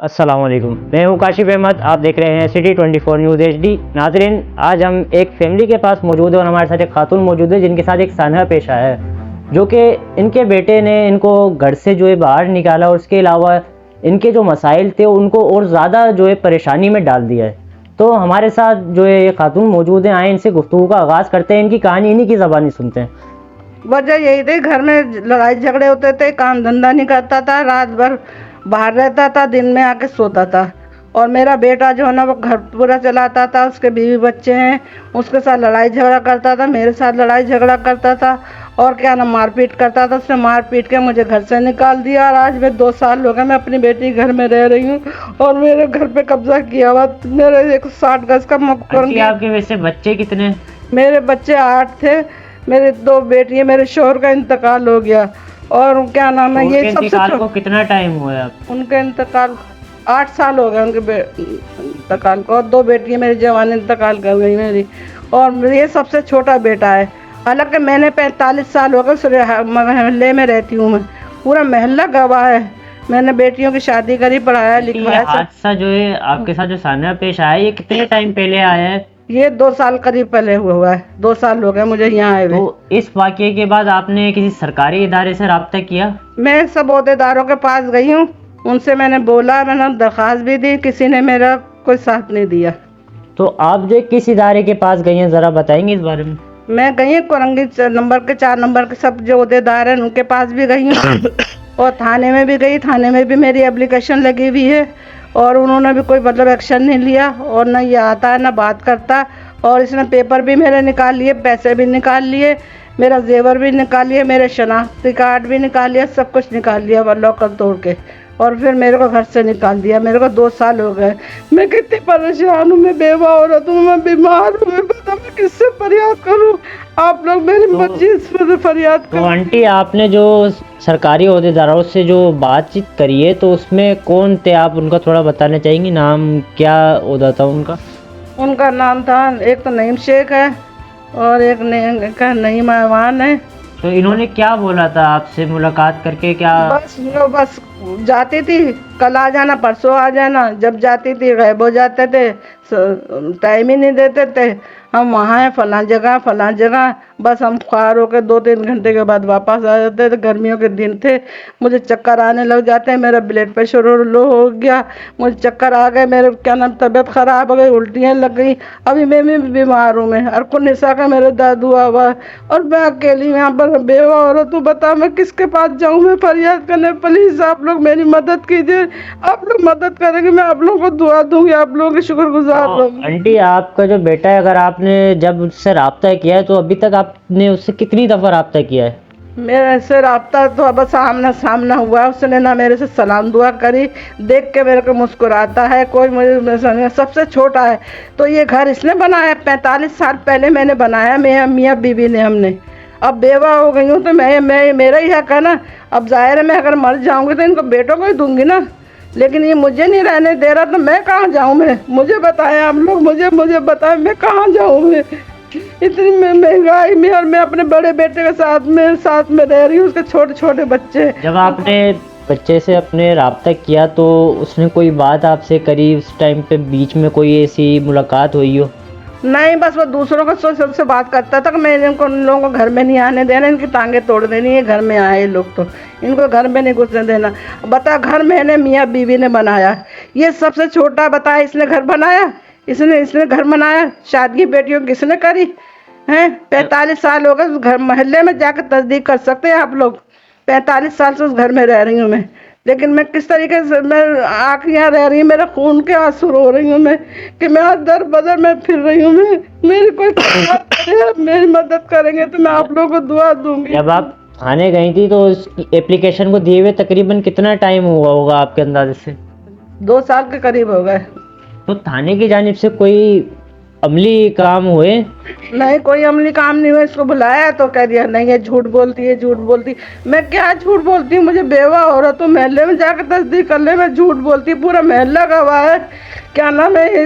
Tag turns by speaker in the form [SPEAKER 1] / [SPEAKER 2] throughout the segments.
[SPEAKER 1] अस्सलाम वालेकुम, मैं हूँ काशिफ अहमद। आप देख रहे हैं सिटी 24 न्यूज़ HD। नाजरीन, आज हम एक फैमिली के पास मौजूद है और हमारे साथ एक खातून मौजूद है जिनके साथ एक सानहा पेश आया है, जो कि इनके बेटे ने इनको घर से जो है बाहर निकाला और उसके अलावा इनके जो मसाइल थे उनको और ज़्यादा जो है परेशानी में डाल दिया है। तो हमारे साथ जो है ये खातून मौजूद हैं, आए इनसे गुफ्तगू का आगाज़ करते हैं, इनकी कहानी इन्हीं की ज़बानी सुनते हैं।
[SPEAKER 2] वजह यही थी, घर में लड़ाई झगड़े होते थे, काम धंधा नहीं करता था, रात भर बाहर रहता था, दिन में आके सोता था। और मेरा बेटा जो है ना वो घर पूरा चलाता था, उसके बीवी बच्चे हैं, उसके साथ लड़ाई झगड़ा करता था, मेरे साथ लड़ाई झगड़ा करता था और क्या ना मारपीट करता था। उसने मार पीट के मुझे घर से निकाल दिया और आज मैं 2 साल हो गए मैं अपनी बेटी घर में रह रही हूँ और मेरे घर पे कब्जा किया हुआ। मेरे 160 गज का मकान।
[SPEAKER 1] आपके वैसे बच्चे कितने?
[SPEAKER 2] मेरे बच्चे 8 थे, मेरे 2 बेटियां, मेरे शोहर का इंतकाल हो गया। और क्या नाम है, ये सबसे
[SPEAKER 1] को कितना टाइम हुआ है?
[SPEAKER 2] उनके इंतकाल 8 साल हो गए उनके इंतकाल को, और 2 बेटियां मेरी जवान इंतकाल कर गई मेरी, और ये सबसे छोटा बेटा है। हालांकि मैंने 45 साल हो गए उस मोहल्ले में रहती हूँ, मैं पूरा मोहल्ला गवाह है। मैंने बेटियों की शादी करी, पढ़ाया लिखवाया।
[SPEAKER 1] हादसा जो है आपके साथ जो सानहा पेश आया, ये कितने टाइम पहले आया है?
[SPEAKER 2] ये 2 साल करीब पहले हुआ है, 2 साल हो गए मुझे यहाँ आए हुए।
[SPEAKER 1] तो इस वाक़ये के बाद आपने किसी सरकारी इदारे से रब्ता किया?
[SPEAKER 2] मैं सब ओहदेदारों के पास गई हूँ, उनसे मैंने बोला, मैंने दरख्वास्त भी दी, किसी ने मेरा कोई साथ नहीं दिया।
[SPEAKER 1] तो आप जो किस इदारे के पास गई हैं, ज़रा बताएंगे इस बारे में?
[SPEAKER 2] मैं गई हूँ कोरंगी नंबर के 4 नंबर के सब जो ओहदेदार हैं उनके पास भी गई हूँ और थाने में भी गई, थाने में भी मेरी एप्लीकेशन लगी हुई है और उन्होंने भी कोई मतलब एक्शन नहीं लिया। और ना ये आता है ना बात करता, और इसने पेपर भी मेरे निकाल लिए, पैसे भी निकाल लिए, मेरा जेवर भी निकाल लिए, मेरे शनाख्ती कार्ड भी निकाल लिया, सब कुछ निकाल लिया लॉकर तोड़ के, और फिर मेरे को घर से निकाल दिया। मेरे को 2 साल हो गए, मैं कितनी परेशान हूँ, मैं बेवा औरत हूँ, मैं बीमार हूँ, मैं पता मैं किससे फरियाद करूँ। आप लोग मेरी मर्जी से फरियाद
[SPEAKER 1] तो आंटी, आपने जो सरकारी ओहदेदारों से जो बातचीत करी है तो उसमें कौन थे आप, उनका थोड़ा बताना चाहेंगी? नाम क्या ओहदा था उनका?
[SPEAKER 2] उनका नाम था, एक तो नईम शेख है और एक नईम ऐवान है।
[SPEAKER 1] तो इन्होंने क्या बोला था आपसे मुलाकात करके? क्या
[SPEAKER 2] बस जाती थी, कल आ जाना, परसों आ जाना, जब जाती थी गायब हो जाते थे, टाइम ही नहीं देते थे। हम वहाँ हैं फलां जगह, बस हम ख्वार होकर 2-3 घंटे के बाद वापस आ जाते थे। गर्मियों के दिन थे, मुझे चक्कर आने लग जाते हैं, मेरा ब्लड प्रेशर लो हो गया, मुझे चक्कर आ गए, मेरे क्या नाम तबीयत ख़राब हो गई, उल्टियाँ लग गई। अभी मैं भी बीमार हूँ, मैं अरकुनिसा का मेरे दादू हुआ और मैं अकेली यहाँ पर बेवा औरत हूँ। बता मैं किसके पास जाऊँ, मैं फरियाद करने? प्लीज़ आप लोग मेरी मदद कीजिए, आप लोग मदद करेंगे, मैं आप लोगों को दुआ दूंगी, आप लोगों की शुक्रगुजार रहूँगी।
[SPEAKER 1] आंटी, आपका जो बेटा है, अगर आपने जब उससे रब्ता किया है तो अभी तक आपने उससे कितनी दफ़ा रब्ता किया है?
[SPEAKER 2] मेरे से रब्ता तो अब सामना सामना हुआ, उसने ना मेरे से सलाम दुआ करी, देख के मेरे को मुस्कुराता है, कोई मुझे सबसे छोटा है। तो ये घर इसने बनाया, 45 साल पहले मैंने बनाया, मैं मियाँ बीवी ने, हमने। अब बेवा हो गई हूँ तो मैं मेरा ही हक है ना। अब जाहिर है मैं अगर मर जाऊँगी तो इनको बेटों को ही दूंगी ना, लेकिन ये मुझे नहीं रहने दे रहा, तो मैं कहाँ जाऊँ? मैं मुझे बताएं आप लोग, मुझे बताएं मैं कहाँ जाऊँ? मैं इतनी महंगाई में, और मैं अपने बड़े बेटे के साथ में रह रही हूँ, उसके छोटे छोटे बच्चे।
[SPEAKER 1] जब आपने बच्चे से अपने रब्ता किया तो उसने कोई बात आपसे करी उस टाइम पे? बीच में कोई ऐसी मुलाकात हुई हो?
[SPEAKER 2] नहीं, बस वो दूसरों को सबसे बात करता था कि मैं इनको, इन लोगों को घर में नहीं आने देना, इनकी टांगे तोड़ देनी है, घर में आए लोग तो इनको घर में नहीं घुसने देना। बता, घर मैंने मियाँ बीवी ने बनाया, ये सबसे छोटा, बता इसने घर बनाया, इसने घर बनाया, शादी बेटियों किसने करी हैं? 45 साल हो गए उस घर, मोहल्ले में जाकर तस्दीक कर सकते हैं आप लोग, 45 साल से उस घर में रह रही हूँ मैं। लेकिन मैं किस तरीके से, मैं आँख यहाँ रह रही हूँ, मेरा खून के आंसू रो रही हूँ मैं, कि मैं आज दर बदर में फिर रही हूँ। मैं मेरी कोई मेरी मदद करेंगे तो मैं आप लोगों को दुआ दूंगी।
[SPEAKER 1] जब आप थाने गई थी तो उस एप्लीकेशन को दिए हुए तकरीबन कितना टाइम हुआ होगा आपके अंदाजे से?
[SPEAKER 2] 2 साल के करीब हो गए।
[SPEAKER 1] तो थाने की जानिब से कोई अमली काम हुए?
[SPEAKER 2] नहीं, कोई अमली काम नहीं हुआ। इसको बुलाया तो कह दिया नहीं, ये झूठ बोलती है, झूठ बोलती। मैं क्या झूठ बोलती हूँ? मुझे बेवा औरत हूँ, मोहल्ले में जाकर तस्दीक कर ले, मैं झूठ बोलती, पूरा मोहल्ला गवाह है। क्या नाम है,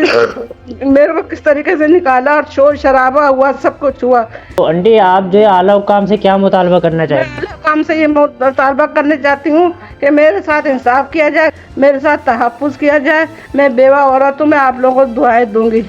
[SPEAKER 2] मेरे को किस तरीके से निकाला और शोर शराबा हुआ, सब कुछ हुआ।
[SPEAKER 1] तो आंटी, आप जो है आला हुकाम से क्या मुतालबा करना चाहेंगे?
[SPEAKER 2] मैं आला हुकाम से ये मुतालबा करने चाहती हूँ कि मेरे साथ इंसाफ किया जाए, मेरे साथ तहफ़्फ़ुज़ किया जाए। मैं बेवा औरत हूँ, मैं आप लोगों को दुआएं दूंगी।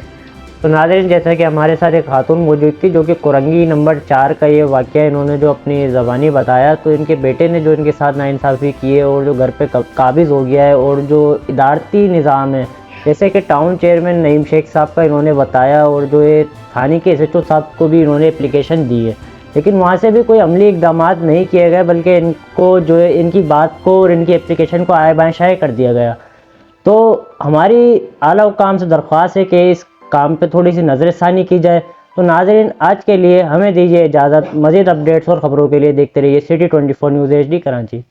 [SPEAKER 1] तो नाज़रीन, जैसा कि हमारे साथ एक खातून मौजूद थी जो कि कुरंगी नंबर 4 का ये वाक़या इन्होंने जो अपनी ज़बानी बताया, तो इनके बेटे ने जो इनके साथ नाइंसाफ़ी की है और जो घर पे काबिज़ हो गया है, और जो इदारती निज़ाम है जैसे कि टाउन चेयरमैन नईम शेख साहब का इन्होंने बताया, और जो ये थाने के SHO साहब को भी इन्होंने एप्लीकेशन दी है, लेकिन वहाँ से भी कोई अमली इक़दाम नहीं किए गए, बल्कि इनको जो है इनकी बात को और इनकी एप्लीकेशन को आए बाएँ शाये कर दिया गया। तो हमारी आला हुकाम से दरख्वास्त है कि इस काम पे थोड़ी सी नज़रसानी की जाए। तो नाज़रीन, आज के लिए हमें दीजिए इजाज़त। मज़ीद अपडेट्स और ख़बरों के लिए देखते रहिए सिटी 24 न्यूज़ HD कराची।